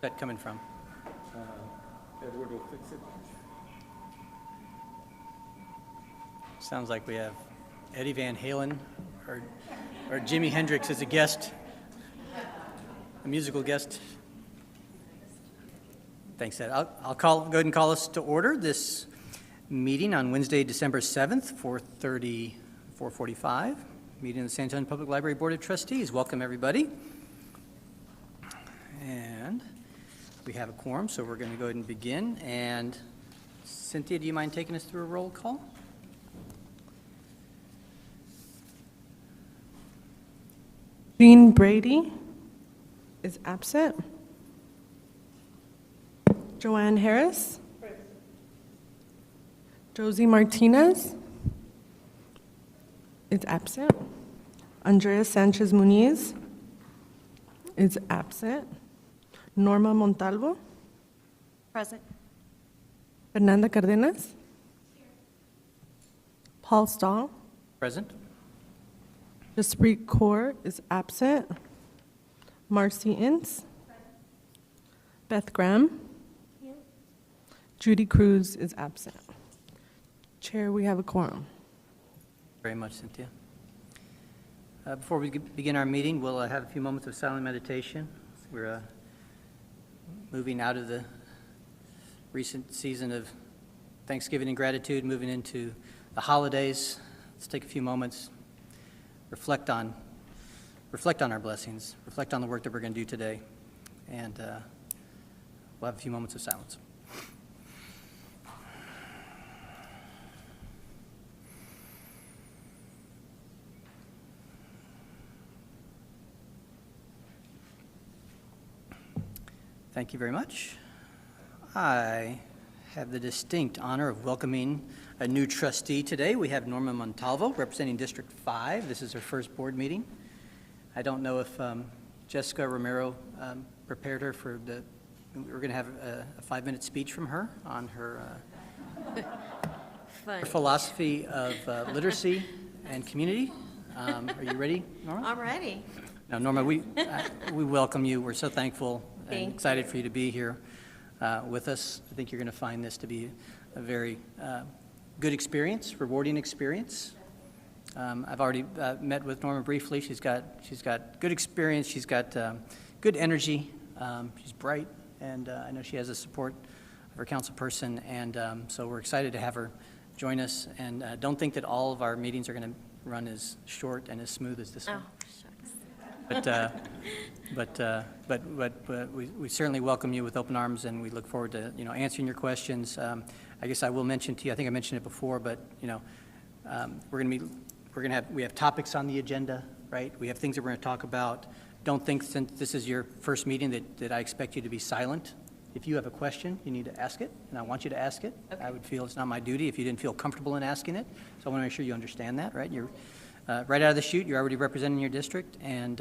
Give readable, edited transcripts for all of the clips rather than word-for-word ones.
that coming from? Edward will fix it. Sounds like we have Eddie Van Halen or Jimi Hendrix as a guest, a musical guest. Thanks, Ed. I'll go ahead and call us to order this meeting on Wednesday, December 7th, 4:45, meeting of the San Antonio Public Library Board of Trustees. Welcome, everybody. And we have a quorum, so we're going to go ahead and begin. And Cynthia, do you mind taking us through a roll call? Jean Brady is absent. Joanne Harris. Josie Martinez is absent. Andrea Sanchez Muniz is absent. Norma Montalvo. Present. Fernanda Cardenas. Paul Stahl. Present. Jaspreet Kaur is absent. Marcy Ince. Beth Graham. Judy Cruz is absent. Chair, we have a quorum. Very much, Cynthia. Before we begin our meeting, we'll have a few moments of silent meditation. We're moving out of the recent season of Thanksgiving and gratitude, moving into the holidays. Let's take a few moments, reflect on our blessings, reflect on the work that we're going to do today, and we'll have a few moments of silence. Thank you very much. I have the distinct honor of welcoming a new trustee today. We have Norma Montalvo representing District 5. This is her first board meeting. I don't know if Jessica Romero prepared her for we're going to have a 5-minute speech from her on her philosophy of literacy and community. Are you ready, Norma? I'm ready. Now, Norma, we welcome you. We're so thankful and excited for you to be here with us. I think you're going to find this to be a very good experience, rewarding experience. I've already met with Norma briefly. She's got good experience. She's got good energy. She's bright, and I know she has the support of her council person, and so we're excited to have her join us. And don't think that all of our meetings are going to run as short and as smooth as this one. Oh, shucks. But we certainly welcome you with open arms, and we look forward to answering your questions. I guess I will mention to you, I think I mentioned it before, but we have topics on the agenda, right? We have things that we're going to talk about. Don't think since this is your first meeting that I expect you to be silent. If you have a question, you need to ask it, and I want you to ask it. Okay. I would feel it's not my duty if you didn't feel comfortable in asking it. So I want to make sure you understand that, right? You're right out of the chute, you're already representing your district, and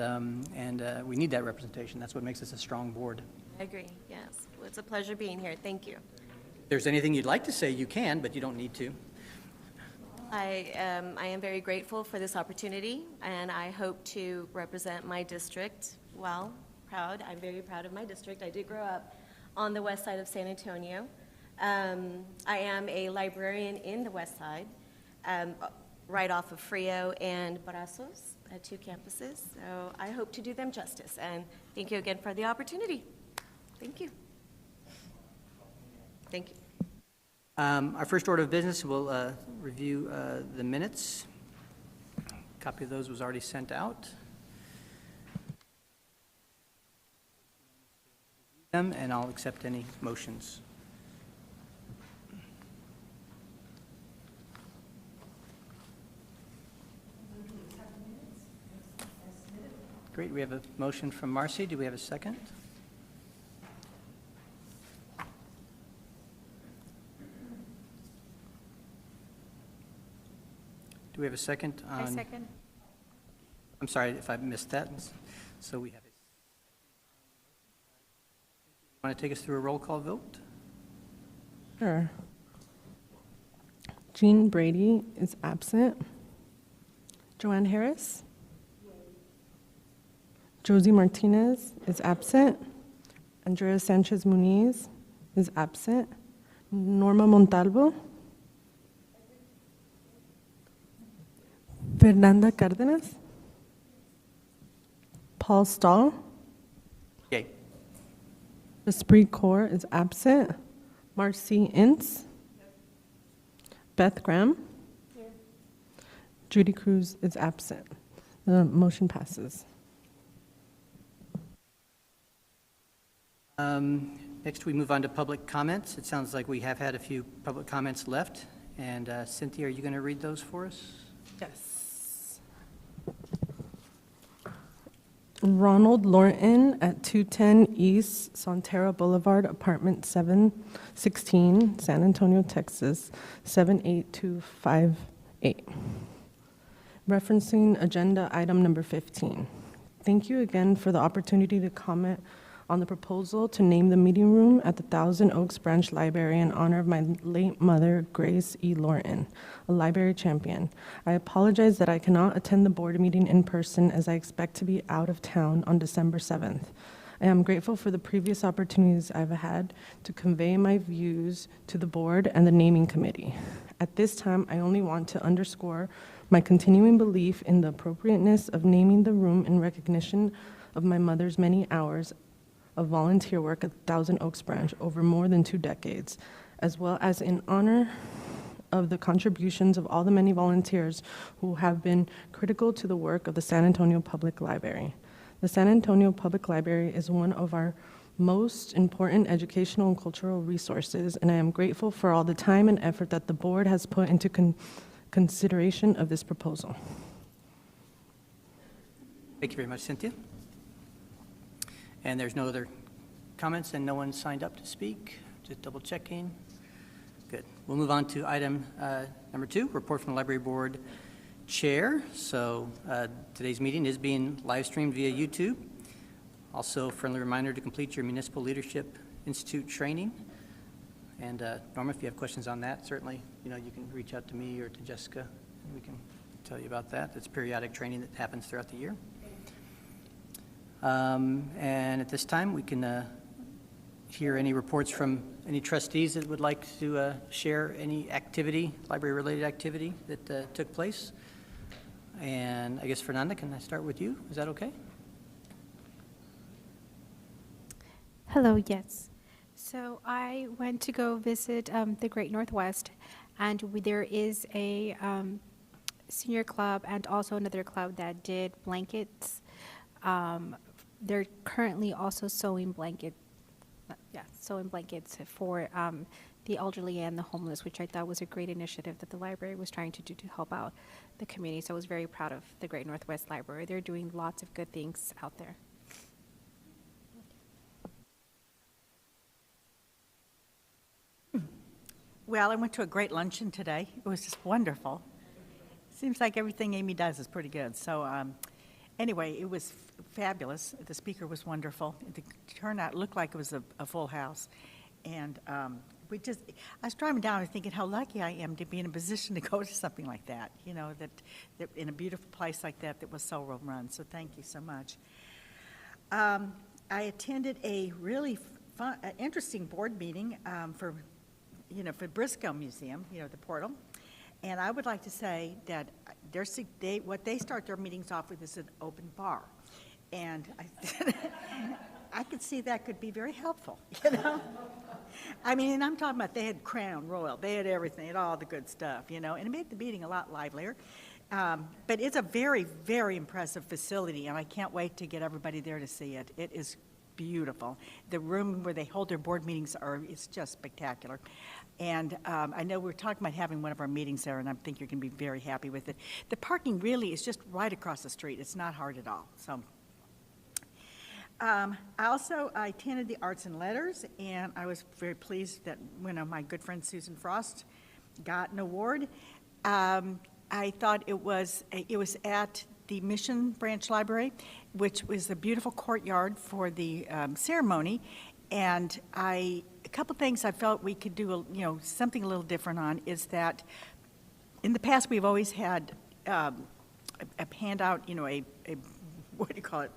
we need that representation. That's what makes us a strong board. I agree, yes. Well, it's a pleasure being here. Thank you. If there's anything you'd like to say, you can, but you don't need to. I am very grateful for this opportunity, and I hope to represent my district well, proud. I'm very proud of my district. I did grow up on the west side of San Antonio. I am a librarian in the west side, right off of Frio and Brazos, 2 campuses. So I hope to do them justice, and thank you again for the opportunity. Thank you. Thank you. Our first order of business, we'll review the minutes. A copy of those was already sent out. And I'll accept any motions. Great, we have a motion from Marcy. Do we have a second? Do we have a second on? I second. I'm sorry if I missed that. So we have a. Want to take us through a roll call vote? Sure. Jean Brady is absent. Joanne Harris? Josie Martinez is absent. Andrea Sanchez Muniz is absent. Norma Montalvo. Fernanda Cardenas. Paul Stahl. Yay. Esprit Corps is absent. Marcy Ince. Beth Graham. Judy Cruz is absent. The motion passes. Next, we move on to public comments. It sounds like we have had a few public comments left. And Cynthia, are you going to read those for us? Yes. Ronald Lorton at 210 East Sonterra Boulevard, apartment 716, San Antonio, Texas, 78258. Referencing agenda item number 15. Thank you again for the opportunity to comment on the proposal to name the meeting room at the Thousand Oaks Branch Library in honor of my late mother, Grace E. Lorton, a library champion. I apologize that I cannot attend the board meeting in person as I expect to be out of town on December 7th. I am grateful for the previous opportunities I've had to convey my views to the board and the naming committee. At this time, I only want to underscore my continuing belief in the appropriateness of naming the room in recognition of my mother's many hours of volunteer work at Thousand Oaks Branch over more than 2 decades, as well as in honor of the contributions of all the many volunteers who have been critical to the work of the San Antonio Public Library. The San Antonio Public Library is one of our most important educational and cultural resources, and I am grateful for all the time and effort that the board has put into consideration of this proposal. Thank you very much, Cynthia. And there's no other comments and no one signed up to speak? Just double checking. Good. We'll move on to item number 2, report from the Library Board Chair. So today's meeting is being live streamed via YouTube. Also, friendly reminder to complete your Municipal Leadership Institute training. And Norma, if you have questions on that, certainly, you can reach out to me or to Jessica, and we can tell you about that. It's periodic training that happens throughout the year. And at this time, we can hear any reports from any trustees that would like to share any activity, library-related activity that took place. And I guess, Fernanda, can I start with you? Is that okay? Hello, yes. So I went to go visit the Great Northwest, and there is a senior club and also another club that did blankets. They're currently also sewing blankets for the elderly and the homeless, which I thought was a great initiative that the library was trying to do to help out the community. So I was very proud of the Great Northwest Library. They're doing lots of good things out there. Well, I went to a great luncheon today. It was just wonderful. Seems like everything Amy does is pretty good. So anyway, it was fabulous. The speaker was wonderful. The turnout looked like it was a full house. And I was driving down and thinking how lucky I am to be in a position to go to something like that, that in a beautiful place like that was so well run. So thank you so much. I attended a really fun, interesting board meeting for Briscoe Museum, the portal. And I would like to say that what they start their meetings off with is an open bar. And I could see that could be very helpful, I mean, and I'm talking about they had Crown Royal, they had everything, they had all the good stuff, and it made the meeting a lot livelier. But it's a very, very impressive facility, and I can't wait to get everybody there to see it. It is beautiful. The room where they hold their board meetings is just spectacular. And I know we're talking about having one of our meetings there, and I think you're going to be very happy with it. The parking really is just right across the street. It's not hard at all. So, I attended the Arts and Letters, and I was very pleased that my good friend Susan Frost got an award. I thought it was at the Mission Branch Library, which was a beautiful courtyard for the ceremony, and a couple things I felt we could do, something a little different on is that in the past we've always had a handout, what do you call it,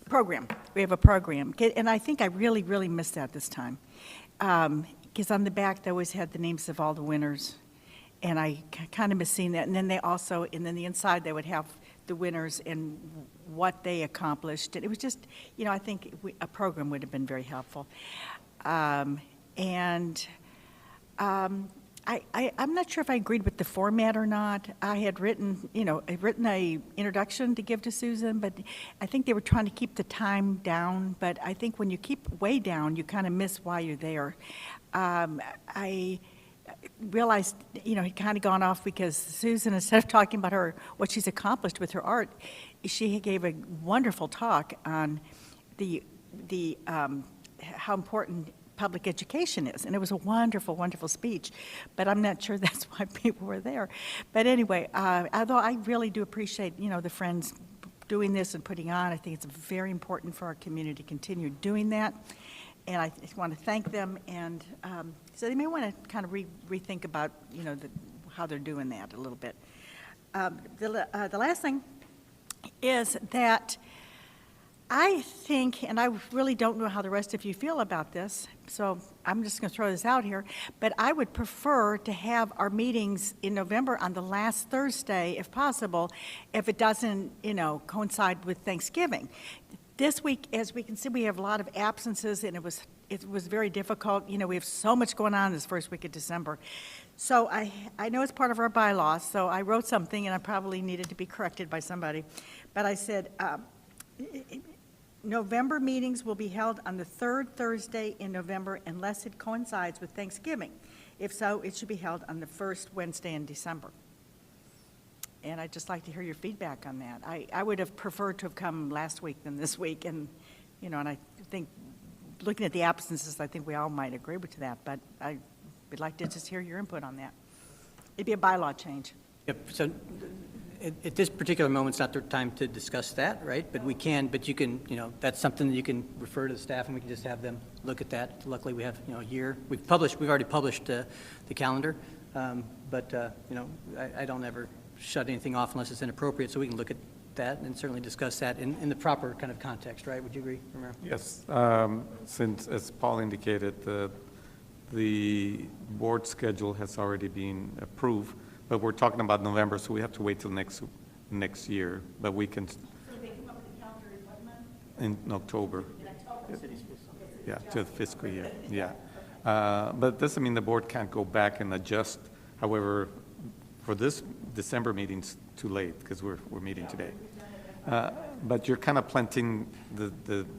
program. We have a program. And I think I really, really missed that this time. Because on the back, they always had the names of all the winners. And I kind of miss seeing that. And then and then the inside, they would have the winners and what they accomplished. And it was just, I think a program would have been very helpful. I'm not sure if I agreed with the format or not. I had written a introduction to give to Susan, but I think they were trying to keep the time down. But I think when you keep way down, you kind of miss why you're there. I realized, he'd kind of gone off because Susan, instead of talking about what she's accomplished with her art, she gave a wonderful talk on how important public education is. And it was a wonderful, wonderful speech, but I'm not sure that's why people were there. But anyway, although I really do appreciate, the Friends doing this and putting on, I think it's very important for our community to continue doing that. And I just want to thank them. And so they may want to kind of rethink about, how they're doing that a little bit. The last thing is that I think, and I really don't know how the rest of you feel about this, so I'm just going to throw this out here, but I would prefer to have our meetings in November on the last Thursday, if possible, if it doesn't, coincide with Thanksgiving. This week, as we can see, we have a lot of absences, and it was very difficult. We have so much going on this first week of December. So I know it's part of our bylaws, so I wrote something, and I probably needed to be corrected by somebody, but I said, November meetings will be held on the third Thursday in November unless it coincides with Thanksgiving. If so, it should be held on the first Wednesday in December. And I'd just like to hear your feedback on that. I would have preferred to have come last week than this week, and, and I think, looking at the absences, I think we all might agree with that, but I would like to just hear your input on that. It'd be a bylaw change. Yep, so at this particular moment, it's not the time to discuss that, right? But you can, that's something that you can refer to the staff, and we can just have them look at that. Luckily, we have, a year. We've already published the calendar, but I don't ever shut anything off unless it's inappropriate, so we can look at that and certainly discuss that in the proper kind of context, right? Would you agree, Romero? Yes, since, as Paul indicated, the board schedule has already been approved, but we're talking about November, so we have to wait till next year, but we can. So they come up with the calendar in what month? In October. Yeah, to the fiscal year, yeah. But doesn't mean the board can't go back and adjust. However, for this December meeting's too late because we're meeting today. But you're kind of planting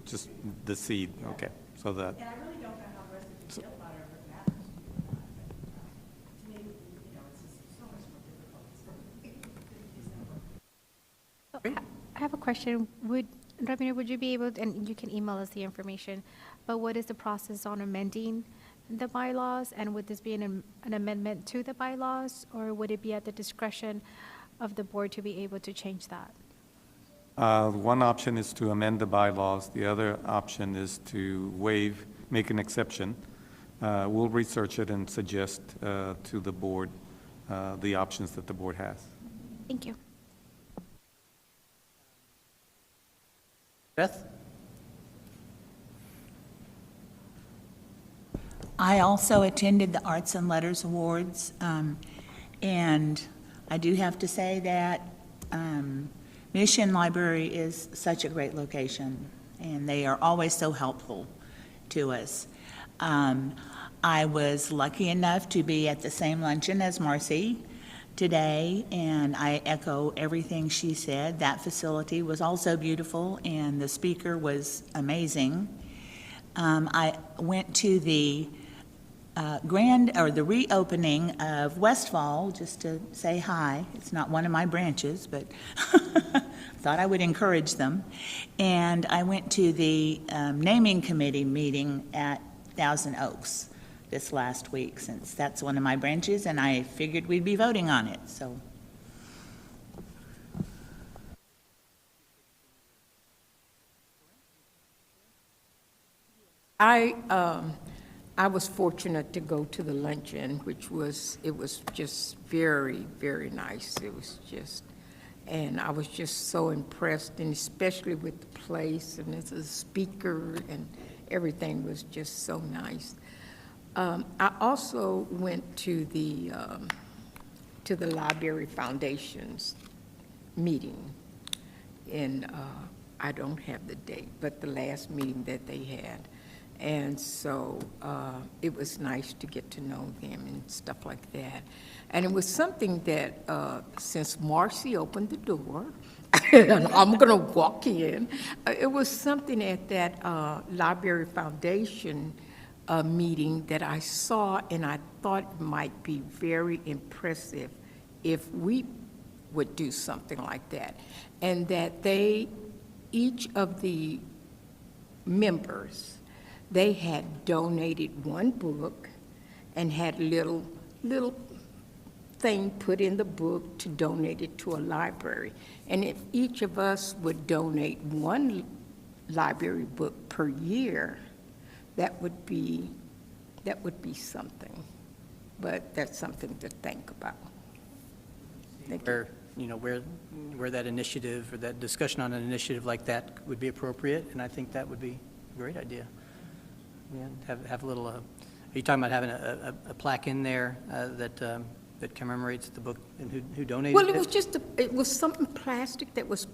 just the seed, okay? So that. And I really don't know how the rest of you feel about it, but it matters to me, it's just so much more difficult. I have a question. Ramiro, would you be able to, and you can email us the information, but what is the process on amending the bylaws? And would this be an amendment to the bylaws, or would it be at the discretion of the board to be able to change that? One option is to amend the bylaws. The other option is to make an exception. We'll research it and suggest to the board the options that the board has. Thank you. Beth? I also attended the Arts and Letters Awards, and I do have to say that Mission Library is such a great location, and they are always so helpful to us. I was lucky enough to be at the same luncheon as Marcy today, and I echo everything she said. That facility was also beautiful, and the speaker was amazing. I went to the the reopening of Westfall just to say hi. It's not one of my branches, but thought I would encourage them. And I went to the naming committee meeting at Thousand Oaks this last week, since that's one of my branches, and I figured we'd be voting on it, so. I was fortunate to go to the luncheon, it was just very, very nice. It was just And I was just so impressed, and especially with the place, and as a speaker, and everything was just so nice. I also went to the Library Foundation's meeting, and I don't have the date, but the last meeting that they had. And so it was nice to get to know them and stuff like that. And it was something that, since Marcy opened the door, and I'm going to walk in, it was something at that Library Foundation meeting that I saw, and I thought it might be very impressive if we would do something like that. And that each of the members, they had donated one book and had little thing put in the book to donate it to a library. And if each of us would donate one library book per year, that would be something. But that's something to think about. Thank you. Where that initiative or that discussion on an initiative like that would be appropriate, and I think that would be a great idea. Yeah, have a little, are you talking about having a plaque in there that commemorates the book and who donated it? Well, it was something plastic that was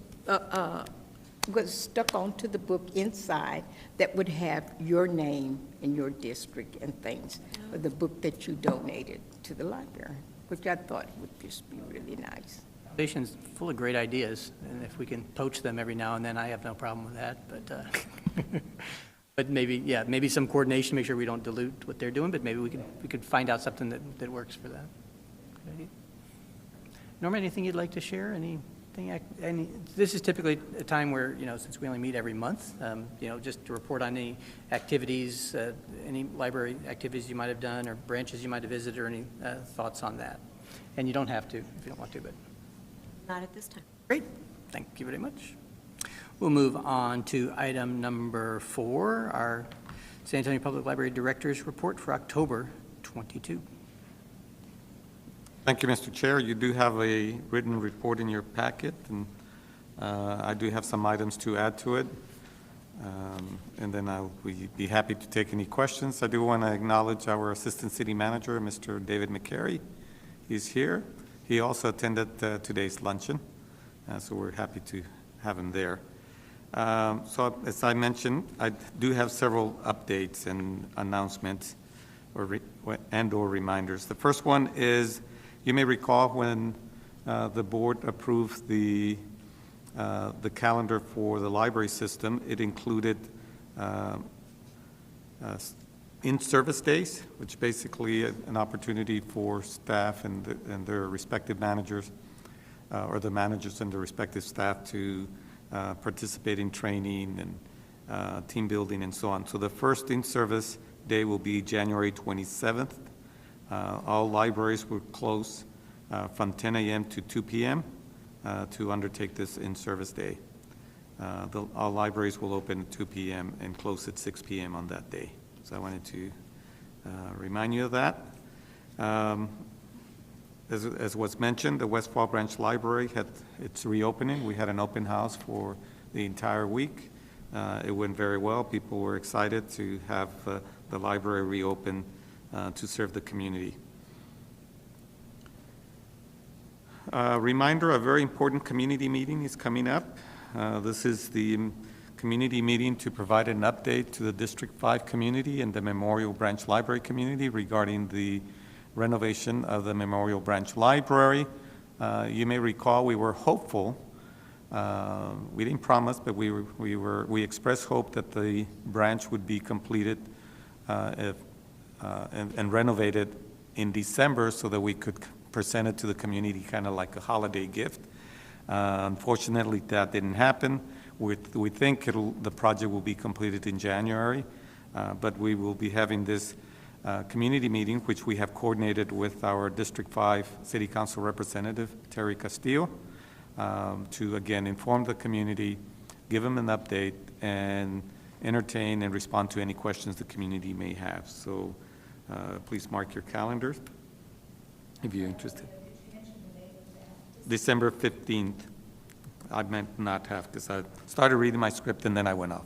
stuck onto the book inside that would have your name and your district and things, or the book that you donated to the library, which I thought would just be really nice. Foundation's full of great ideas, and if we can poach them every now and then, I have no problem with that, but but maybe some coordination, make sure we don't dilute what they're doing, but maybe we could find out something that works for that. Okay. Norma, anything you'd like to share? This is typically a time where, since we only meet every month, just to report on any activities, any library activities you might have done, or branches you might have visited, or any thoughts on that. And you don't have to if you don't want to, but. Not at this time. Great, thank you very much. We'll move on to item number 4, our San Antonio Public Library Director's Report for October 22. Thank you, Mr. Chair. You do have a written report in your packet, and I do have some items to add to it. And then I'll be happy to take any questions. I do want to acknowledge our Assistant City Manager, Mr. David McCary. He's here. He also attended today's luncheon, so we're happy to have him there. So as I mentioned, I do have several updates and announcements or reminders. The first one is, you may recall when the board approved the calendar for the library system, it included in-service days, which basically an opportunity for staff and their respective managers, or the managers and their respective staff to participate in training and team building and so on. So the first in-service day will be January 27th. All libraries will close from 10 a.m. to 2 p.m. To undertake this in-service day. All libraries will open at 2 p.m. and close at 6 p.m. on that day. So I wanted to remind you of that. As was mentioned, the West Fall Branch Library had its reopening. We had an open house for the entire week. It went very well. People were excited to have the library reopen to serve the community. Reminder, a very important community meeting is coming up. This is the community meeting to provide an update to the District 5 community and the Memorial Branch Library community regarding the renovation of the Memorial Branch Library. You may recall we were hopeful. We didn't promise, but we expressed hope that the branch would be completed and renovated in December so that we could present it to the community kind of like a holiday gift. Unfortunately, that didn't happen. We think the project will be completed in January, but we will be having this community meeting, which we have coordinated with our District 5 City Council Representative, Terry Castillo, to again inform the community, give them an update, and entertain and respond to any questions the community may have. So please mark your calendars if you're interested. December 15th. I meant not have, because I started reading my script and then I went off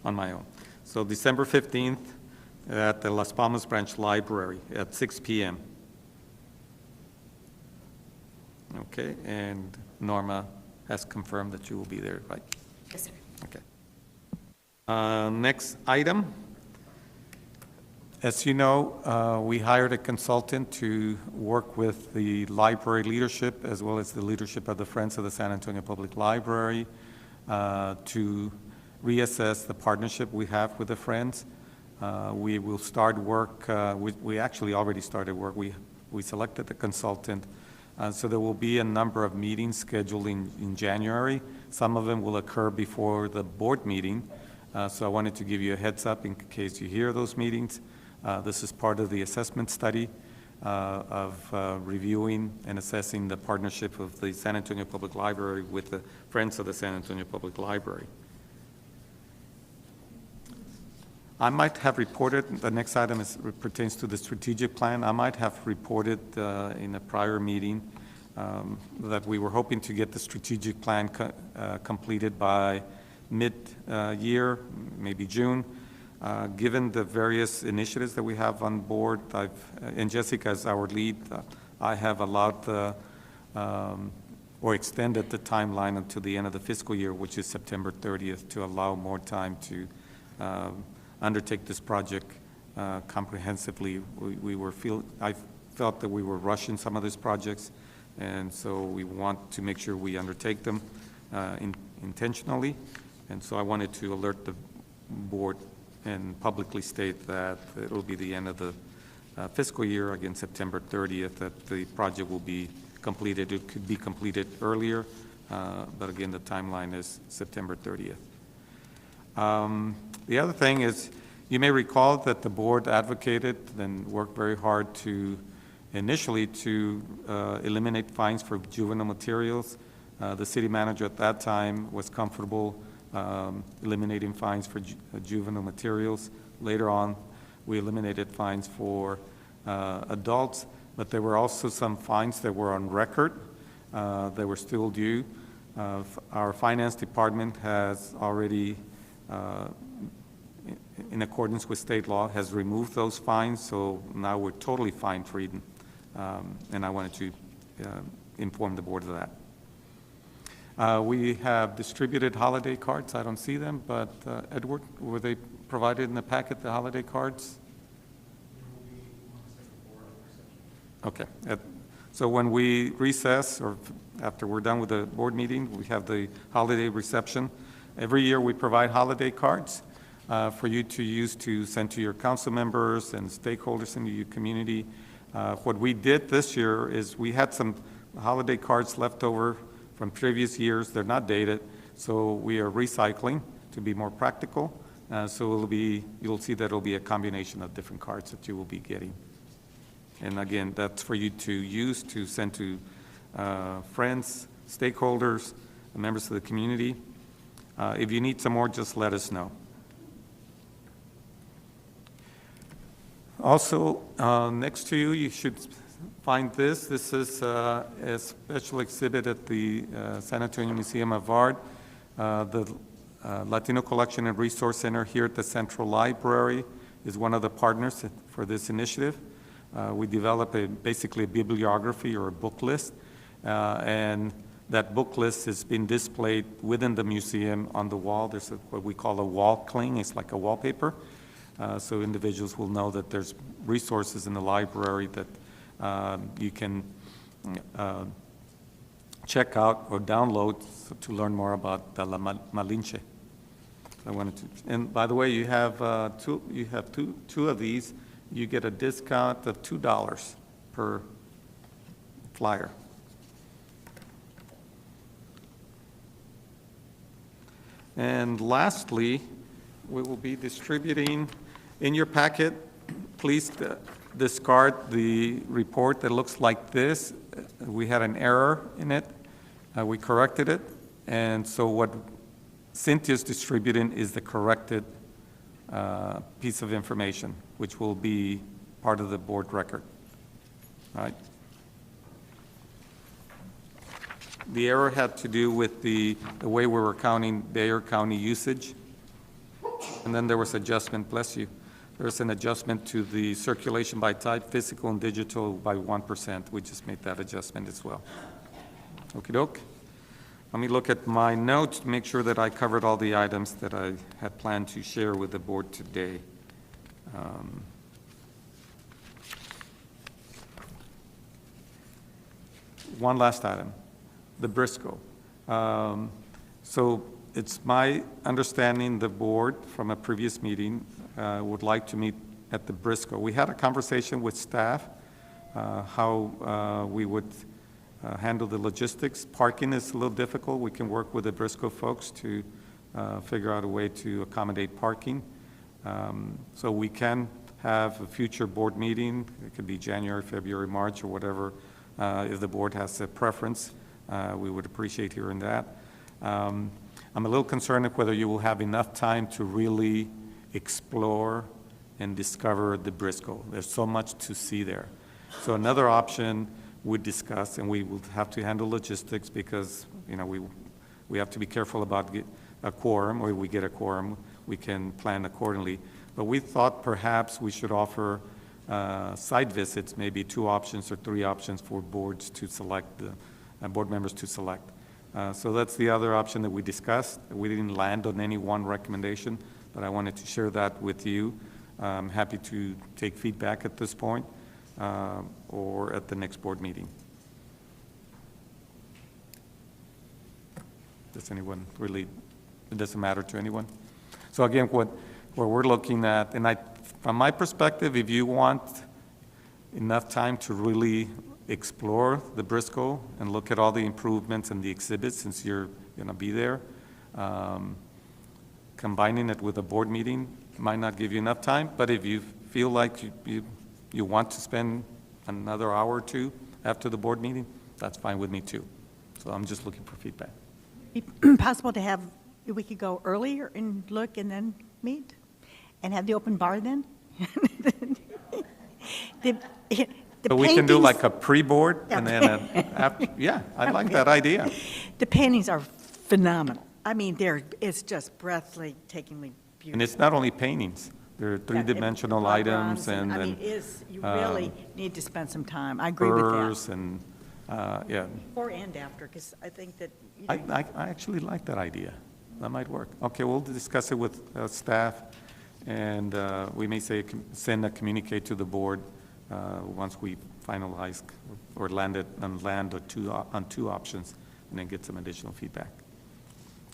on my own. So December 15th at the Las Palmas Branch Library at 6 p.m. Okay, and Norma has confirmed that you will be there, right? Yes, sir. Okay. Next item. As you know, we hired a consultant to work with the library leadership as well as the leadership of the Friends of the San Antonio Public Library to reassess the partnership we have with the Friends. We will start work, we actually already started work. We selected the consultant, so there will be a number of meetings scheduled in January. Some of them will occur before the board meeting, so I wanted to give you a heads up in case you hear those meetings. This is part of the assessment study of reviewing and assessing the partnership of the San Antonio Public Library with the Friends of the San Antonio Public Library. I might have reported, the next item pertains to the strategic plan. I might have reported in a prior meeting that we were hoping to get the strategic plan completed by mid-year, maybe June. Given the various initiatives that we have on board, and Jessica as our lead, I have allowed or extended the timeline until the end of the fiscal year, which is September 30th, to allow more time to undertake this project comprehensively. I felt that we were rushing some of these projects, and so we want to make sure we undertake them intentionally. And so I wanted to alert the board and publicly state that it will be the end of the fiscal year, again, September 30th, that the project will be completed. It could be completed earlier, but again, the timeline is September 30th. The other thing is, you may recall that the board advocated and worked very hard initially to eliminate fines for juvenile materials. The city manager at that time was comfortable eliminating fines for juvenile materials. Later on, we eliminated fines for adults, but there were also some fines that were on record that were still due. Our finance department has already, in accordance with state law, has removed those fines, so now we're totally fine-free, and I wanted to inform the board of that. We have distributed holiday cards. I don't see them, but Edward, were they provided in the packet, the holiday cards? Okay. So when we recess, or after we're done with the board meeting, we have the holiday reception. Every year we provide holiday cards for you to use to send to your council members and stakeholders in your community. What we did this year is we had some holiday cards left over from previous years. They're not dated, so we are recycling to be more practical. So you'll see that it'll be a combination of different cards that you will be getting. And again, that's for you to use to send to friends, stakeholders, members of the community. If you need some more, just let us know. Also, next to you, you should find this. This is a special exhibit at the San Antonio Museum of Art. The Latino Collection and Resource Center here at the Central Library is one of the partners for this initiative. We develop basically a bibliography or a book list, and that book list has been displayed within the museum on the wall. There's what we call a wall cling. It's like a wallpaper. So individuals will know that there's resources in the library that you can check out or download to learn more about the La Malinche. And by the way, you have two of these. You get a discount of $2 per flyer. And lastly, we will be distributing in your packet. Please discard the report that looks like this. We had an error in it. We corrected it. And so what Cynthia's distributing is the corrected piece of information, which will be part of the board record. All right. The error had to do with the way we were counting Bayer County usage. And then there was adjustment, bless you. There's an adjustment to the circulation by type, physical and digital by 1%. We just made that adjustment as well. Okey doke. Let me look at my notes to make sure that I covered all the items that I had planned to share with the board today. One last item, the Briscoe. So it's my understanding the board from a previous meeting would like to meet at the Briscoe. We had a conversation with staff how we would handle the logistics. Parking is a little difficult. We can work with the Briscoe folks to figure out a way to accommodate parking. So we can have a future board meeting. It could be January, February, March, or whatever. If the board has a preference, we would appreciate hearing that. I'm a little concerned of whether you will have enough time to really explore and discover the Briscoe. There's so much to see there. So another option we discussed, and we will have to handle logistics because, you know, we have to be careful about a quorum, or if we get a quorum, we can plan accordingly. But we thought perhaps we should offer site visits, maybe 2 options or 3 options for boards to select, board members to select. So that's the other option that we discussed. We didn't land on any one recommendation, but I wanted to share that with you. I'm happy to take feedback at this point or at the next board meeting. Does anyone really, it doesn't matter to anyone? So again, what we're looking at, and from my perspective, if you want enough time to really explore the Briscoe and look at all the improvements and the exhibits, since you're going to be there, combining it with a board meeting might not give you enough time, but if you feel like you want to spend another hour or 2 after the board meeting, that's fine with me too. So I'm just looking for feedback. Be possible to have, if we could go earlier and look and then meet? And have the open bar then? So we can do like a pre-board and then after, yeah, I like that idea. The paintings are phenomenal. I mean, it's just breathtakingly beautiful. And it's not only paintings, there are 3-dimensional items and I mean, you really need to spend some time. I agree with that. And, yeah. Before and after, because I think that. I actually like that idea. That might work. Okay, we'll discuss it with staff, and we may send a communique to the board once we finalize or land on 2 options, and then get some additional feedback.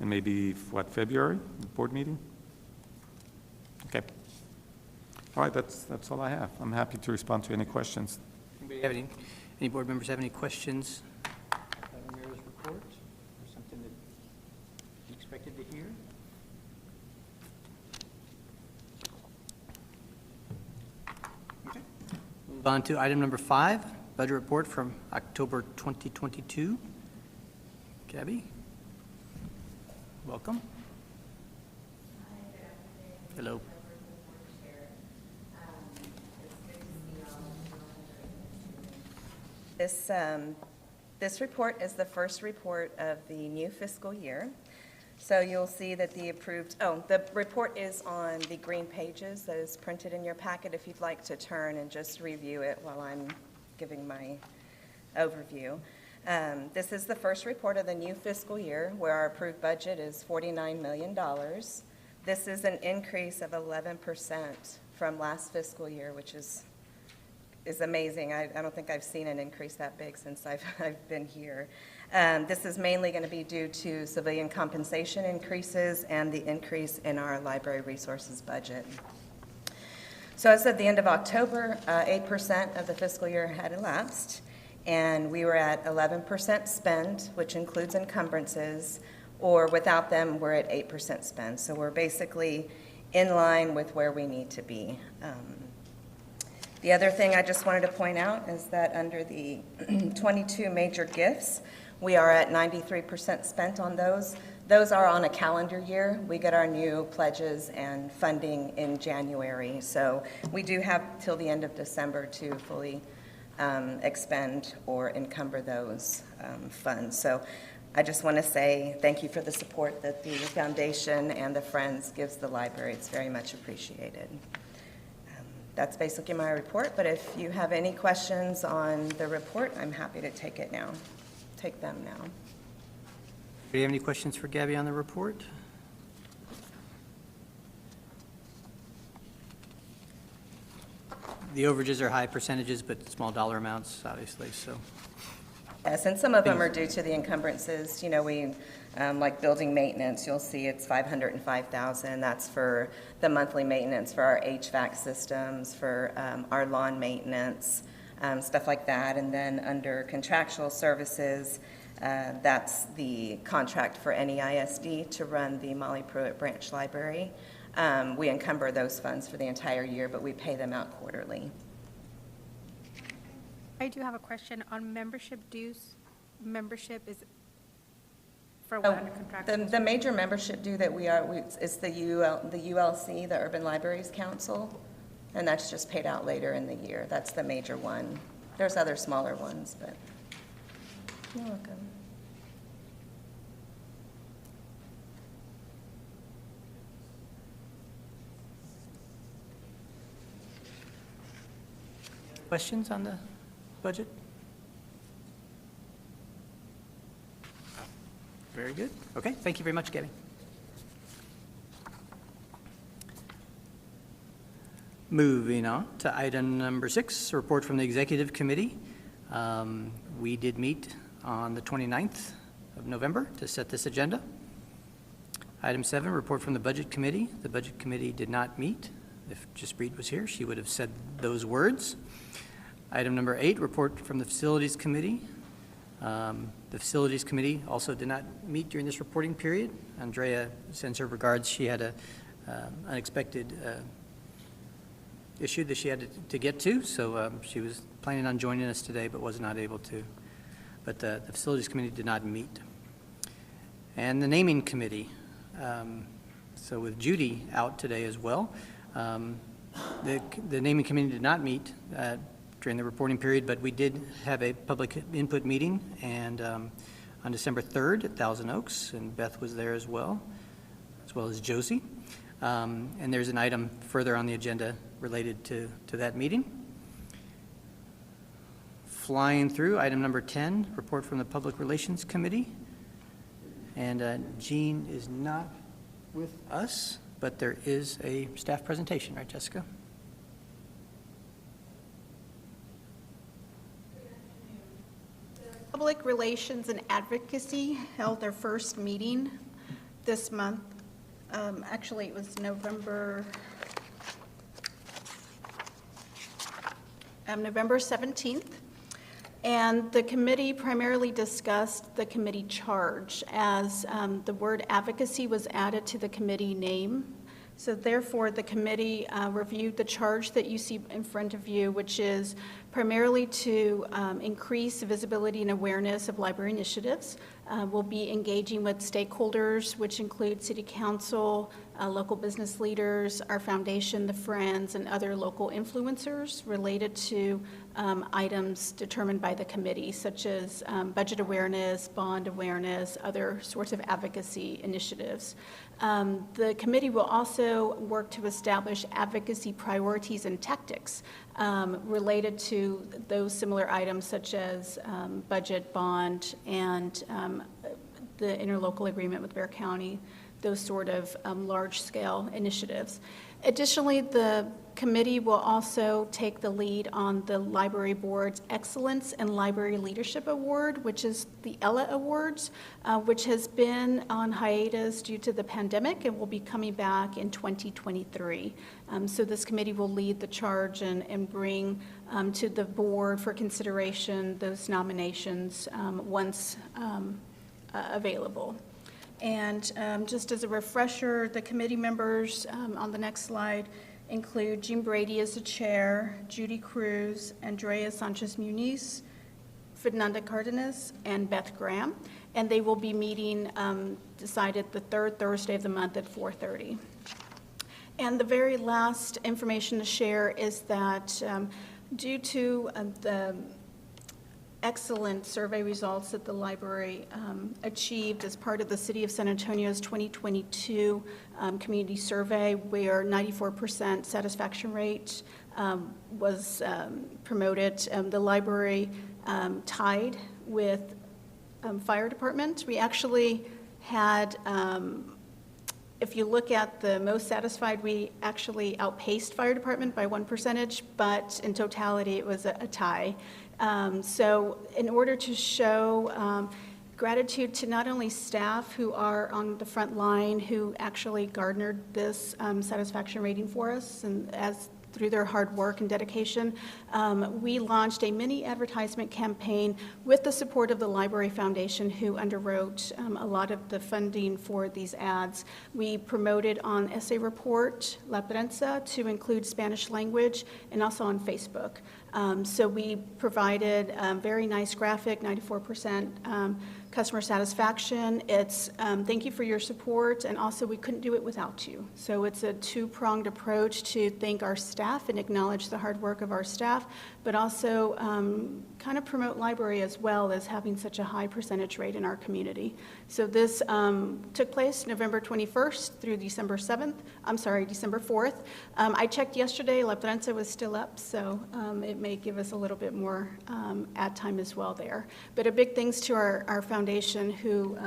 And maybe, what, February, board meeting? Okay. All right, that's all I have. I'm happy to respond to any questions. Anybody have any board members have any questions about the mayor's report or something that you expected to hear? Okay. Move on to item number 5, budget report from October 2022. Gabby, welcome. Hello. This report is the first report of the new fiscal year. So you'll see that the report is on the green pages that is printed in your packet if you'd like to turn and just review it while I'm giving my overview. This is the first report of the new fiscal year where our approved budget is $49 million. This is an increase of 11% from last fiscal year, which is amazing. I don't think I've seen an increase that big since I've been here. This is mainly going to be due to civilian compensation increases and the increase in our library resources budget. So as of the end of October, 8% of the fiscal year had elapsed, and we were at 11% spend, which includes encumbrances, or without them, we're at 8% spend. So we're basically in line with where we need to be. The other thing I just wanted to point out is that under the 22 major gifts, we are at 93% spent on those. Those are on a calendar year. We get our new pledges and funding in January. So we do have till the end of December to fully expend or encumber those funds. So I just want to say thank you for the support that the foundation and the Friends gives the library. It's very much appreciated. That's basically my report, but if you have any questions on the report, I'm happy to take them now. Do you have any questions for Gabby on the report? The overages are high percentages, but small dollar amounts, obviously, so. Yes, and some of them are due to the encumbrances. You know, we, like building maintenance, you'll see it's $505,000. That's for the monthly maintenance for our HVAC systems, for our lawn maintenance, stuff like that. And then under contractual services, that's the contract for NEISD to run the Molly Pruitt Branch Library. We encumber those funds for the entire year, but we pay them out quarterly. I do have a question on membership dues. Membership is for Oh, what under contractual? the major membership due that is the ULC, the Urban Libraries Council, and that's just paid out later in the year. That's the major one. There's other smaller ones, but you're welcome. Questions on the budget? Very good. Okay, thank you very much, Gabby. Moving on to item number 6, a report from the Executive Committee. We did meet on the 29th of November to set this agenda. Item 7, report from the Budget Committee. The Budget Committee did not meet. If Jaspreet was here, she would have said those words. Item number 8, report from the Facilities Committee. The Facilities Committee also did not meet during this reporting period. Andrea sends her regards. She had an unexpected issue that she had to get to, so she was planning on joining us today but was not able to. But the Facilities Committee did not meet. And the Naming Committee. So with Judy out today as well, the Naming Committee did not meet during the reporting period, but we did have a public input meeting and on December 3rd at Thousand Oaks, and Beth was there as well as Josie. And there's an item further on the agenda related to that meeting. Flying through, item number 10, report from the Public Relations Committee. And Jean is not with us, but there is a staff presentation, right, Jessica? Public Relations and Advocacy held their first meeting this month. Actually, it was November 17th. And the committee primarily discussed the committee charge as the word advocacy was added to the committee name. So therefore, the committee reviewed the charge that you see in front of you, which is primarily to increase visibility and awareness of library initiatives. We'll be engaging with stakeholders, which include City Council, local business leaders, our foundation, the Friends, and other local influencers related to items determined by the committee, such as budget awareness, bond awareness, other sorts of advocacy initiatives. The committee will also work to establish advocacy priorities and tactics related to those similar items such as budget, bond, and the interlocal agreement with Bexar County, those sort of large-scale initiatives. Additionally, the committee will also take the lead on the Library Board's Excellence in Library Leadership Award, which is the ELA Awards, which has been on hiatus due to the pandemic and will be coming back in 2023. So this committee will lead the charge and bring to the board for consideration those nominations once available. And just as a refresher, the committee members on the next slide include Jean Brady as the chair, Judy Cruz, Andrea Sanchez-Muniz, Fernanda Cardenas, and Beth Graham. And they will be meeting, decided the third Thursday of the month at 4:30. And the very last information to share is that Due to the excellent survey results that the library achieved as part of the City of San Antonio's 2022 community survey, where 94% satisfaction rate was promoted, the library tied with fire department. We actually had, if you look at the most satisfied, we actually outpaced fire department by 1%, but in totality, it was a tie. So in order to show gratitude to not only staff who are on the front line, who actually garnered this satisfaction rating for us, and as through their hard work and dedication, we launched a mini advertisement campaign with the support of the Library Foundation, who underwrote a lot of the funding for these ads. We promoted on SA Report, La Prensa, to include Spanish language, and also on Facebook. So we provided a very nice graphic, 94% customer satisfaction. It's thank you for your support, and also we couldn't do it without you. So it's a two-pronged approach to thank our staff and acknowledge the hard work of our staff, but also kind of promote library as well as having such a high percentage rate in our community. So this took place November 21st through December 4th. I checked yesterday, La Prensa was still up, so it may give us a little bit more ad time as well there. But a big thanks to our foundation who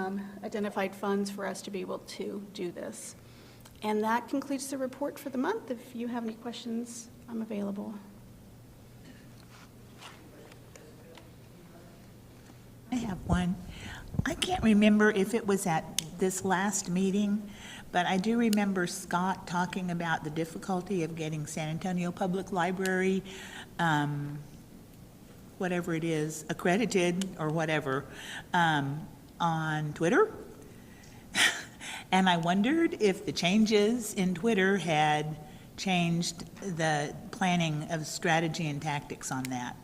identified funds for us to be able to do this. And that concludes the report for the month. If you have any questions, I'm available. I have one. I can't remember if it was at this last meeting, but I do remember Scott talking about the difficulty of getting San Antonio Public Library, whatever it is, accredited or whatever, on Twitter. And I wondered if the changes in Twitter had changed the planning of strategy and tactics on that.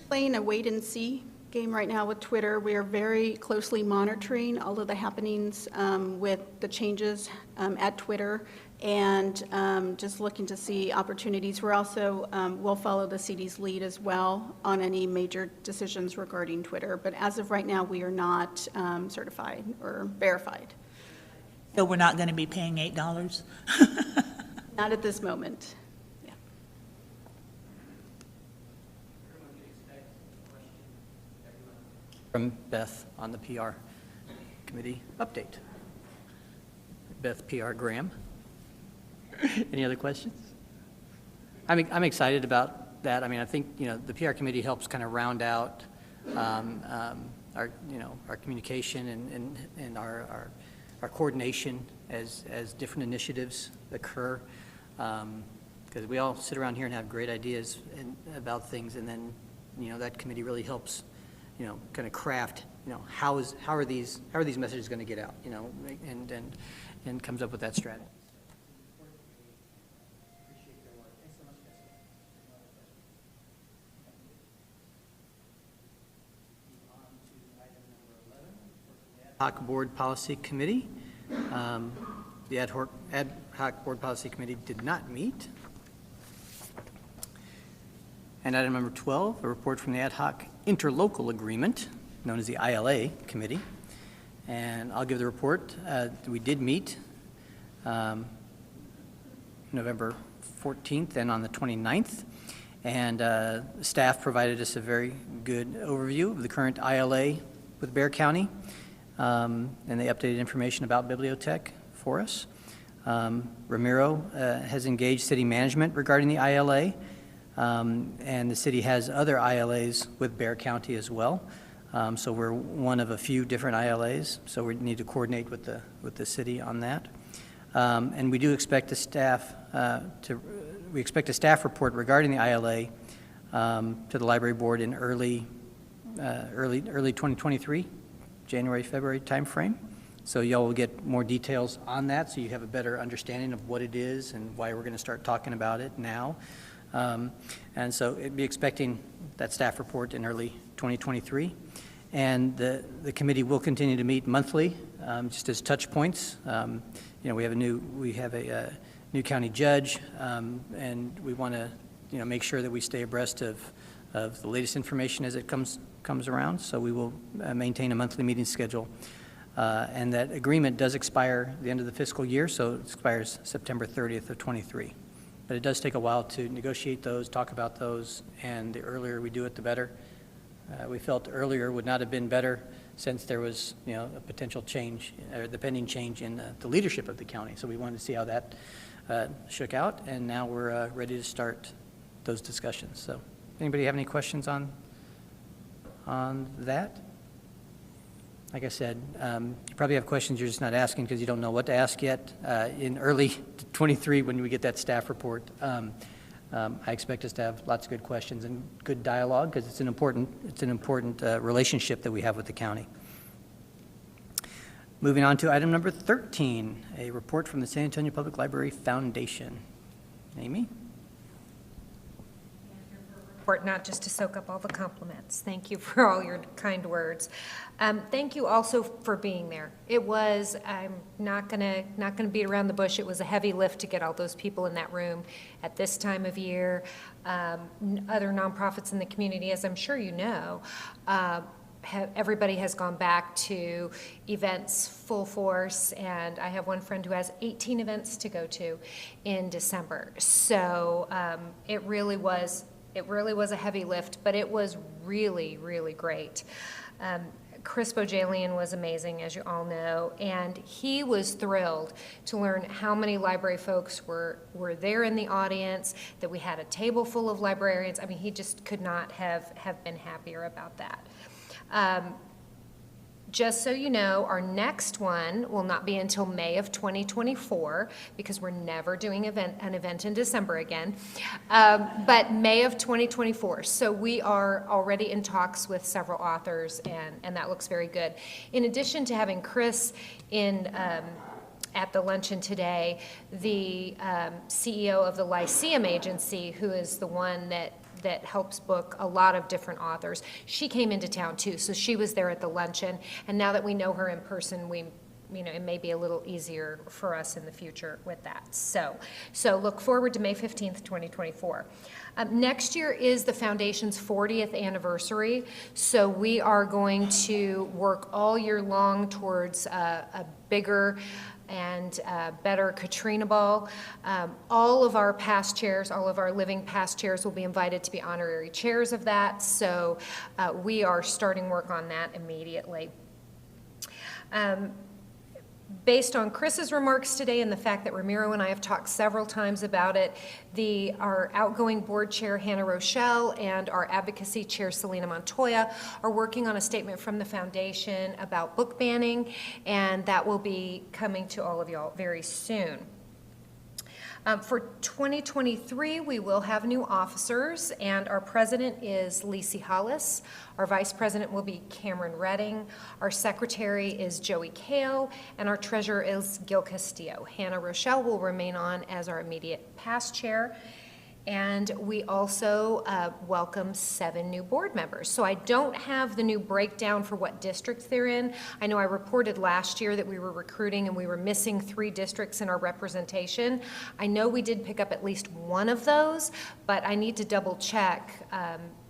Playing a wait-and-see game right now with Twitter. We are very closely monitoring all of the happenings with the changes at Twitter, and just looking to see opportunities. We're also, we'll follow the CD's lead as well on any major decisions regarding Twitter. But as of right now, we are not certified or verified. So we're not going to be paying $8? Not at this moment. Yeah. From Beth on the PR committee update. Beth PR Graham. Any other questions? I'm excited about that. I mean, I think, you know, the PR committee helps kind of round out our, you know, our communication and our coordination as different initiatives occur. Because we all sit around here and have great ideas about things, and then, you know, that committee really helps, you know, kind of craft, you know, how are these messages going to get out, you know, and comes up with that strategy. Ad hoc Board Policy Committee. The ad hoc Board Policy Committee did not meet. And item number 12, a report from the Ad hoc Interlocal Agreement, known as the ILA Committee. And I'll give the report. We did meet November 14th and on the 29th. And staff provided us a very good overview of the current ILA with Bexar County. And they updated information about Bibliotech for us. Ramiro has engaged city management regarding the ILA, and the city has other ILAs with Bexar County as well. So we're one of a few different ILAs, so we need to coordinate with the city on that. And we do expect a staff report regarding the ILA to the library board in early 2023. January, February timeframe. So y'all will get more details on that, so you have a better understanding of what it is and why we're going to start talking about it now. And so it'd be expecting that staff report in early 2023. And the committee will continue to meet monthly, just as touch points. You know, we have a new county judge, and we want to make sure that we stay abreast of the latest information as it comes around. So we will maintain a monthly meeting schedule. And that agreement does expire at the end of the fiscal year, so it expires September 30th of '23. But it does take a while to negotiate those, talk about those, and the earlier we do it, the better. We felt earlier would not have been better since there was, a potential change, or the pending change in the leadership of the county. So we wanted to see how that shook out, and now we're ready to start those discussions. So anybody have any questions on that? Like I said, you probably have questions you're just not asking because you don't know what to ask yet. In early '23, when we get that staff report, I expect us to have lots of good questions and good dialogue because it's an important relationship that we have with the county. Moving on to item number 13, a report from the San Antonio Public Library Foundation. Amy? Not just to soak up all the compliments. Thank you for all your kind words. Thank you also for being there. It was, I'm not gonna beat around the bush, it was a heavy lift to get all those people in that room at this time of year. Other nonprofits in the community, as I'm sure you know, everybody has gone back to events full force, and I have one friend who has 18 events to go to in December. So it really was a heavy lift, but it was really, really great. Chris Bojalian was amazing, as you all know, and he was thrilled to learn how many library folks were there in the audience, that we had a table full of librarians. I mean, he just could not have been happier about that. Just so you know, our next one will not be until May of 2024 because we're never doing an event in December again, but May of 2024. So we are already in talks with several authors, and that looks very good. In addition to having Chris in at the luncheon today, the CEO of the Lyceum Agency, who is the one that helps book a lot of different authors. She came into town too, so she was there at the luncheon. And now that we know her in person, it may be a little easier for us in the future with that. So look forward to May 15th, 2024. Next year is the Foundation's 40th anniversary, so we are going to work all year long towards a bigger and better Katrina Ball. All of our past chairs, all of our living past chairs will be invited to be honorary chairs of that, so we are starting work on that immediately. Based on Chris's remarks today and the fact that Ramiro and I have talked several times about it, our outgoing board chair, Hannah Rochelle, and our advocacy chair, Selena Montoya, are working on a statement from the foundation about book banning, and that will be coming to all of y'all very soon. For 2023, we will have new officers, and our president is Lisi Hollis. Our vice president will be Cameron Redding. Our secretary is Joey Kale, and our treasurer is Gil Castillo. Hannah Rochelle will remain on as our immediate past chair. And we also welcome 7 new board members. So I don't have the new breakdown for what districts they're in. I know I reported last year that we were recruiting and we were missing 3 districts in our representation. I know we did pick up at least one of those, but I need to double check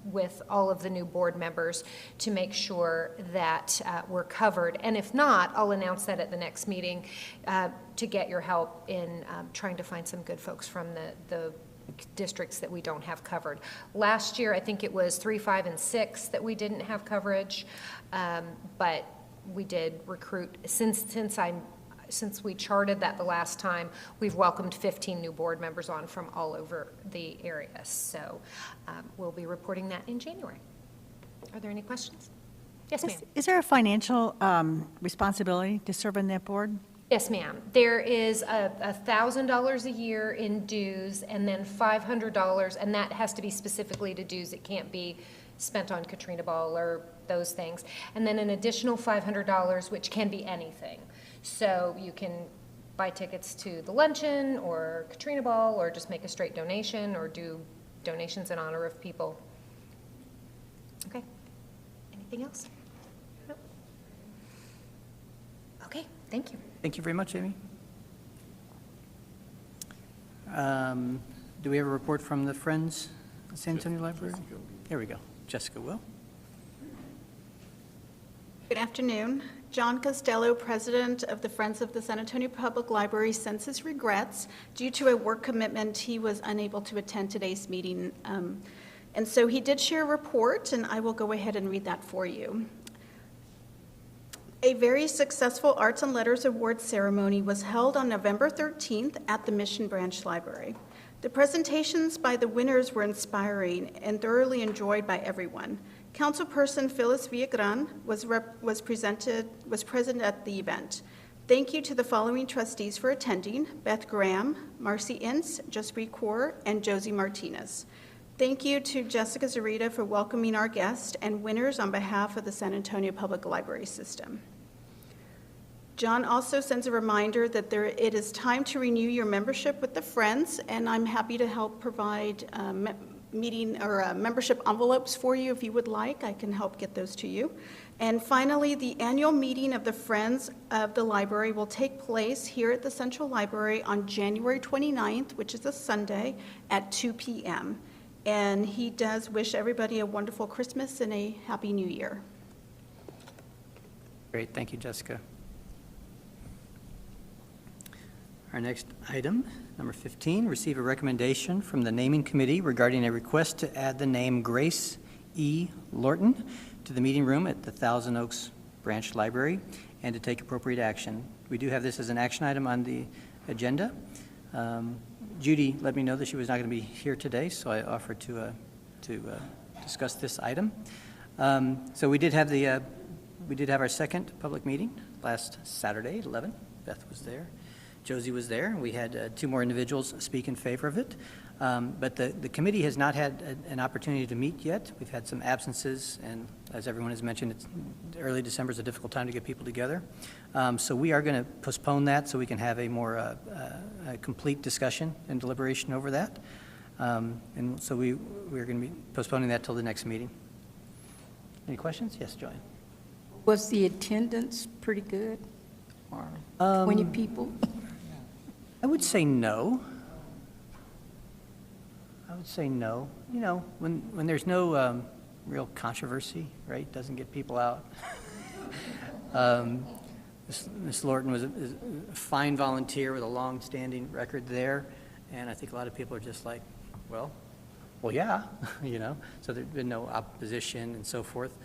with all of the new board members to make sure that we're covered. And if not, I'll announce that at the next meeting to get your help in trying to find some good folks from the districts that we don't have covered. Last year, I think it was 3, 5, and 6 that we didn't have coverage, but we did recruit. Since we charted that the last time, we've welcomed 15 new board members on from all over the area. So we'll be reporting that in January. Are there any questions? Yes, ma'am. Is there a financial responsibility to serve on that board? Yes, ma'am. There is $1,000 a year in dues and then $500, and that has to be specifically to dues. It can't be spent on Katrina Ball or those things. And then an additional $500, which can be anything. So you can buy tickets to the luncheon or Katrina Ball or just make a straight donation or do donations in honor of people. Okay. Anything else? No? Okay, thank you. Thank you very much, Amy. do we have a report from the Friends of San Antonio Library? There we go. Jessica will. Good afternoon. John Costello, President of the Friends of the San Antonio Public Library, sends his regrets. Due to a work commitment, he was unable to attend today's meeting. And so he did share a report, and I will go ahead and read that for you. A very successful Arts and Letters Awards ceremony was held on November 13th at the Mission Branch Library. The presentations by the winners were inspiring and thoroughly enjoyed by everyone. Councilperson Phyllis Villagran was present at the event. Thank you to the following trustees for attending: Beth Graham, Marcy Ince, Jaspreet Kaur, and Josie Martinez. Thank you to Jessica Zarita for welcoming our guests and winners on behalf of the San Antonio Public Library System. John also sends a reminder that it is time to renew your membership with the Friends, and I'm happy to help provide membership envelopes for you if you would like. I can help get those to you. And finally, the annual meeting of the Friends of the Library will take place here at the Central Library on January 29th, which is a Sunday, at 2 p.m. And he does wish everybody a wonderful Christmas and a Happy New Year. Great, thank you, Jessica. Our next item, number 15, receive a recommendation from the Naming Committee regarding a request to add the name Grace E. Lorton to the meeting room at the Thousand Oaks Branch Library and to take appropriate action. We do have this as an action item on the agenda. Judy let me know that she was not going to be here today, so I offered to discuss this item. So we did have our second public meeting last Saturday at 11. Beth was there. Josie was there. We had two more individuals speak in favor of it. But the committee has not had an opportunity to meet yet. We've had some absences, and as everyone has mentioned, early December is a difficult time to get people together. So we are going to postpone that so we can have a more a complete discussion and deliberation over that. And so we're going to be postponing that till the next meeting. Any questions? Yes, Joanne. Was the attendance pretty good? Or 20 people? I would say no. I would say no. You know, when there's no real controversy, right, doesn't get people out. Ms. Lorton was a fine volunteer with a long-standing record there, and I think a lot of people are just like, well, yeah, you know. So there's been no opposition and so forth.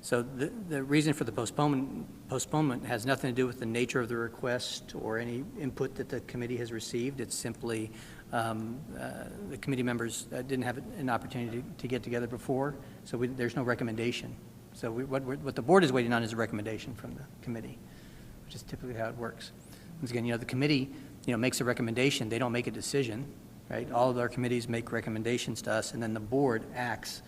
So the reason for the postponement has nothing to do with the nature of the request or any input that the committee has received. It's simply the committee members didn't have an opportunity to get together before, so there's no recommendation. So what the board is waiting on is a recommendation from the committee, which is typically how it works. Once again, you know, the committee, you know, makes a recommendation. They don't make a decision, right? All of our committees make recommendations to us, and then the board acts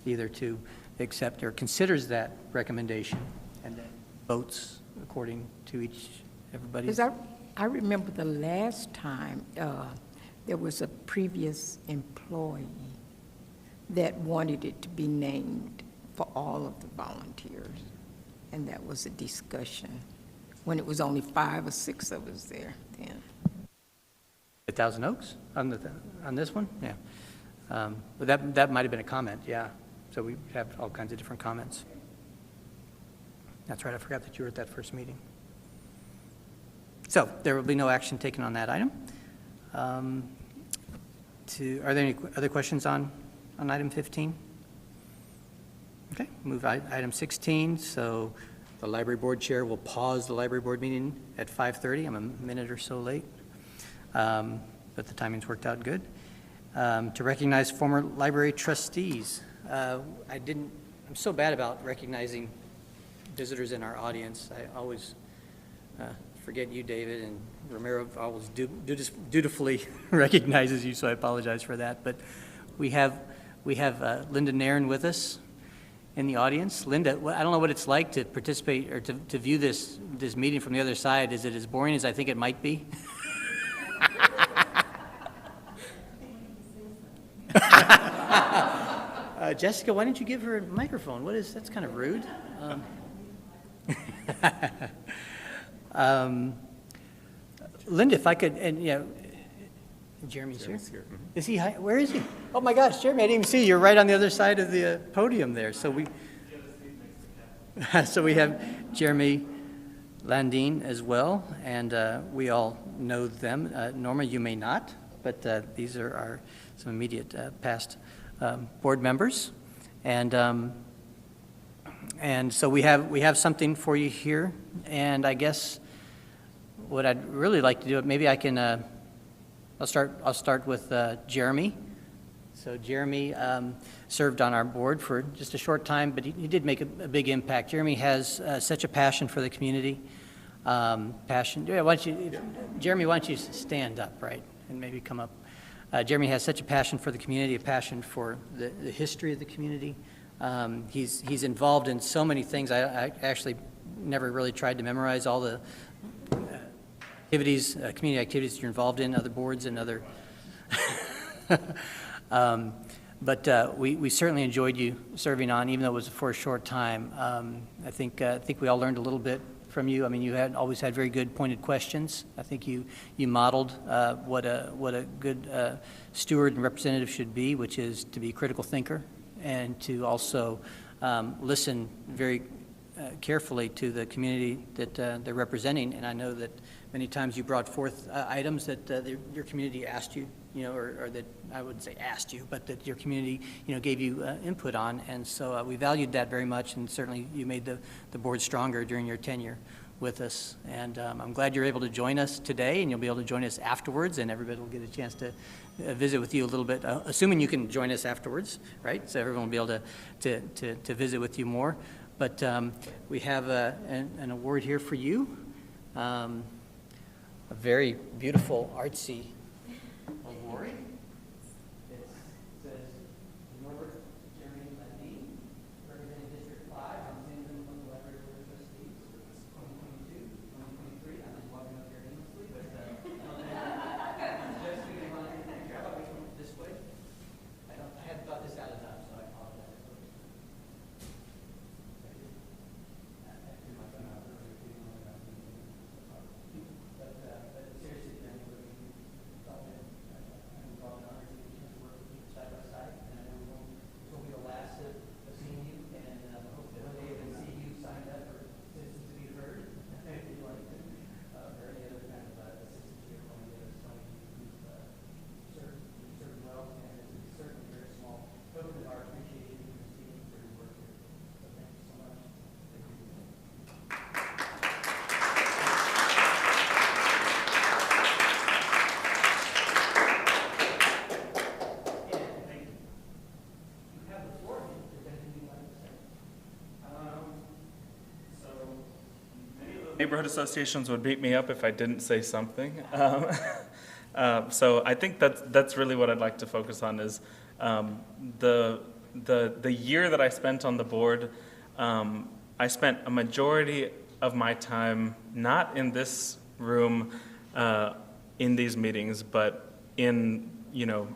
either to accept or considers that recommendation and then votes according to everybody's. Because I remember the last time there was a previous employee that wanted it to be named for all of the volunteers, and that was a discussion when it was only 5 or 6 of us there then. At Thousand Oaks on this one, yeah. But that might have been a comment, yeah. So we have all kinds of different comments. That's right, I forgot that you were at that first meeting. So there will be no action taken on that item. Are there any other questions on item 15? Okay, move item 16. So the library board chair will pause the library board meeting at 5:30. I'm a minute or so late, but the timing's worked out good. To recognize former library trustees. I'm so bad about recognizing visitors in our audience. I always forget you, David, and Ramiro always dutifully recognizes you, so I apologize for that. But we have Linda Nairn with us in the audience. Linda, I don't know what it's like to participate or to view this meeting from the other side. Is it as boring as I think it might be? Jessica, why didn't you give her a microphone? That's kind of rude. Linda, if I could, and you know, Jeremy's here? Jeremy's here. Is he, where is he? Oh my gosh, Jeremy, I didn't even see you. You're right on the other side of the podium there. So we have Jeremy Landine as well, and we all know them. Norma, you may not, but these are some immediate past board members. And so we have something for you here, and I guess what I'd really like to do, maybe I can, I'll start with Jeremy. So Jeremy served on our board for just a short time, but he did make a big impact. Jeremy has such a passion for the community. Jeremy, why don't you stand up, right, and maybe come up. Jeremy has such a passion for the community, a passion for the history of the community. He's involved in so many things. I actually never really tried to memorize all the activities, community activities you're involved in, other boards and other. But we certainly enjoyed you serving on, even though it was for a short time. I think we all learned a little bit from you. I mean, you always had very good pointed questions. I think you modeled what a good steward and representative should be, which is to be a critical thinker and to also listen very carefully to the community that they're representing. And I know that many times you brought forth items that your community asked you, or that I wouldn't say asked you, but that your community, gave you input on. And so we valued that very much, and certainly you made the board stronger during your tenure with us. And I'm glad you're able to join us today, and you'll be able to join us afterwards, and everybody will get a chance to visit with you a little bit, assuming you can join us afterwards, right? So everyone will be able to visit with you more. But we have an award here for you, a very beautiful artsy award. It says Norbert Jeremy Landine, representing District 5 on San Antonio Library Board of Trustees, 2022, 2023. I'm just walking up here aimlessly, but just we want to thank you. How about we come this way? I hadn't thought this out enough, so I apologize. But seriously, man, we've all been honored to get to work with you side by side, and I know this will be the last of seeing you, and hope that one day we can see you signed up for Citizens to be Heard, if you'd like to, or any other kind of assistance you're going to get us. You've served well, and it's certainly very small token of our appreciation and esteem for your work here. So thank you so much. Thank you. Neighborhood associations would beat me up if I didn't say something. So I think that's really what I'd like to focus on is the year that I spent on the board. I spent a majority of my time not in this room in these meetings, but in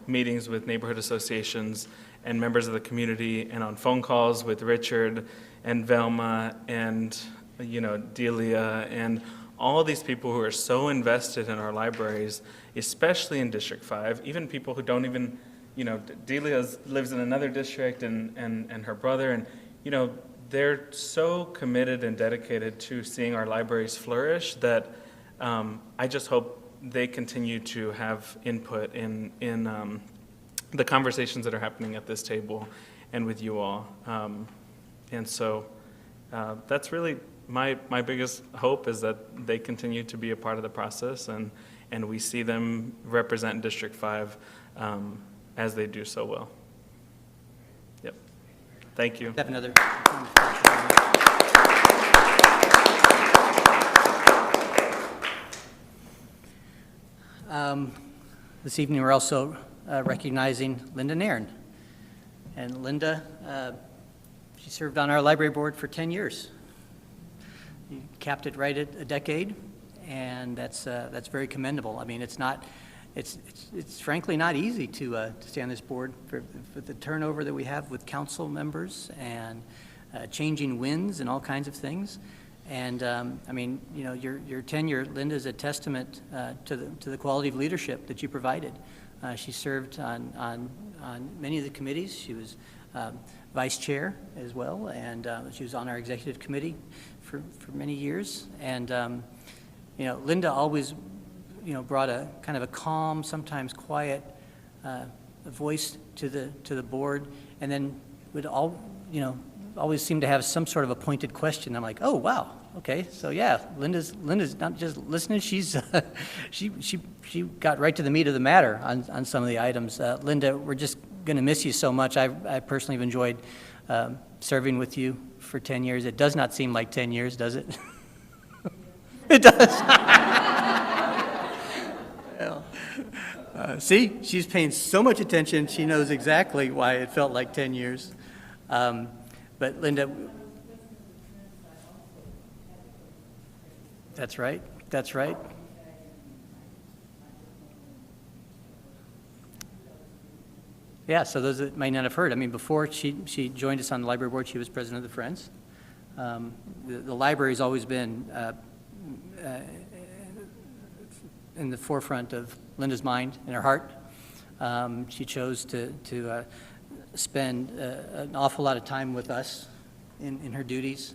meetings with neighborhood associations and members of the community, and on phone calls with Richard and Velma and Delia, and all these people who are so invested in our libraries, especially in District 5, even people who don't even, Delia lives in another district and her brother, and, they're so committed and dedicated to seeing our libraries flourish that I just hope they continue to have input in the conversations that are happening at this table and with you all. And so that's really my biggest hope, is that they continue to be a part of the process, and we see them represent District 5 as they do so well. Yep. Thank you. Have another. This evening, we're also recognizing Linda Nairn. And Linda, she served on our library board for 10 years. You capped it right at a decade, and that's very commendable. I mean, it's frankly not easy to stay on this board for the turnover that we have with council members and changing winds and all kinds of things. And, I mean, you know, your tenure, Linda, is a testament to the quality of leadership that you provided. She served on many of the committees. She was vice chair as well, and she was on our executive committee for many years. And, you know, Linda always, you know, brought a kind of a calm, sometimes quiet voice to the board, and then would always seem to have some sort of a pointed question. I'm like, oh, wow, okay, so yeah, Linda's not just listening, she's she got right to the meat of the matter on some of the items. Linda, we're just gonna miss you so much. I personally have enjoyed serving with you for 10 years. It does not seem like 10 years, does it? It does. Well, see, she's paying so much attention, she knows exactly why it felt like 10 years. But Linda, that's right, that's right. Yeah, so those that may not have heard, I mean, before she joined us on the library board, she was president of the Friends. The library's always been in the forefront of Linda's mind and her heart. She chose to spend an awful lot of time with us in her duties,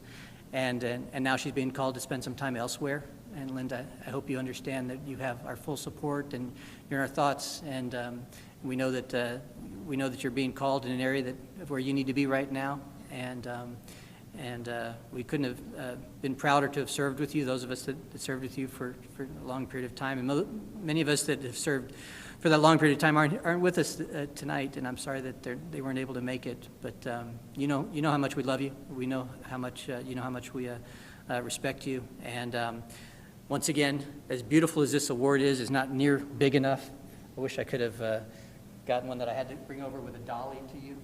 and now she's being called to spend some time elsewhere. And Linda, I hope you understand that you have our full support and you're in our thoughts, and we know that you're being called in an area where you need to be right now, and we couldn't have been prouder to have served with you, those of us that served with you for a long period of time. And many of us that have served for that long period of time aren't with us tonight, and I'm sorry that they weren't able to make it. But you know how much we love you. We know how much you know how much we respect you. And once again, as beautiful as this award is not near big enough. I wish I could have gotten one that I had to bring over with a dolly to you.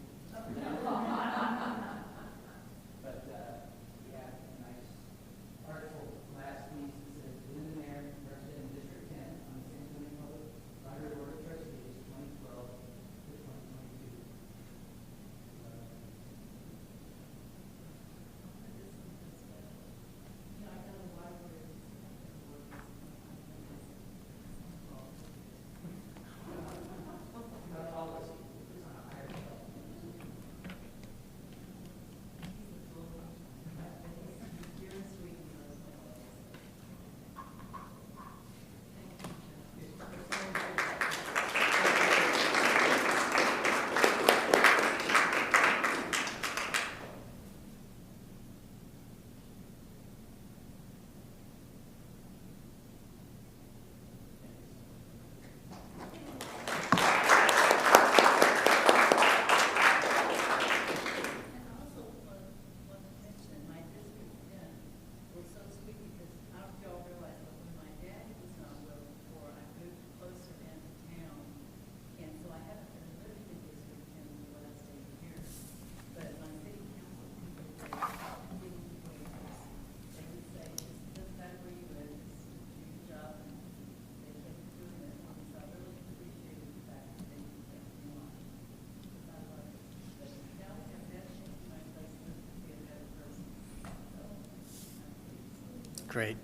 Great.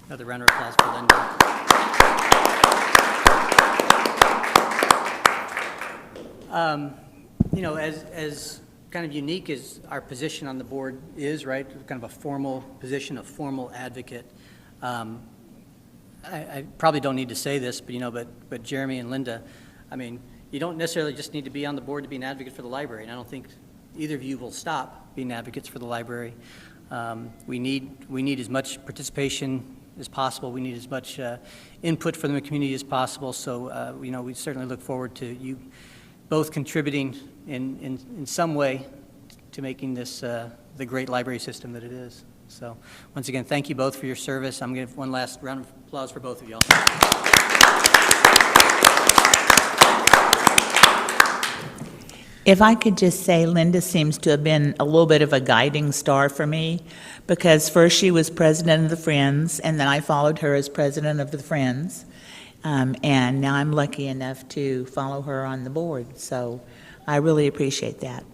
Another round of applause for Linda. You know, as kind of unique as our position on the board is, right, kind of a formal position, a formal advocate, I probably don't need to say this, but, you know, but Jeremy and Linda, I mean, you don't necessarily just need to be on the board to be an advocate for the library, and I don't think either of you will stop being advocates for the library. We need as much participation as possible. We need as much input from the community as possible. So, you know, we certainly look forward to you both contributing in some way to making this the great library system that it is. So, once again, thank you both for your service. I'm going to give one last round of applause for both of y'all. If I could just say, Linda seems to have been a little bit of a guiding star for me, because first she was president of the Friends, and then I followed her as president of the Friends, and now I'm lucky enough to follow her on the board, so I really appreciate that.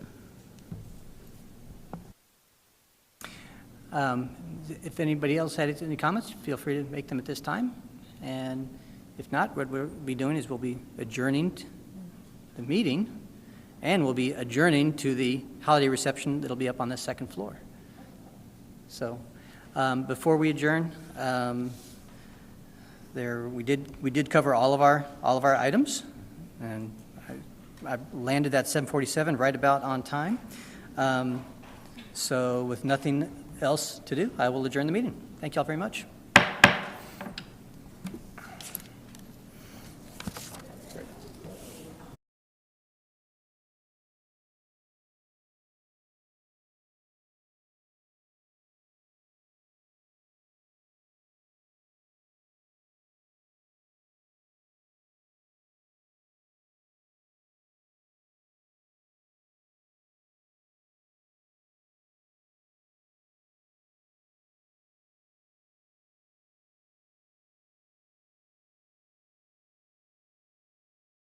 if anybody else had any comments, feel free to make them at this time. And if not, what we'll be doing is we'll be adjourning the meeting, and we'll be adjourning to the holiday reception that'll be up on the second floor. So before we adjourn, we did cover all of our items, and I landed at 7:47 right about on time. So with nothing else to do, I will adjourn the meeting. Thank you all very much.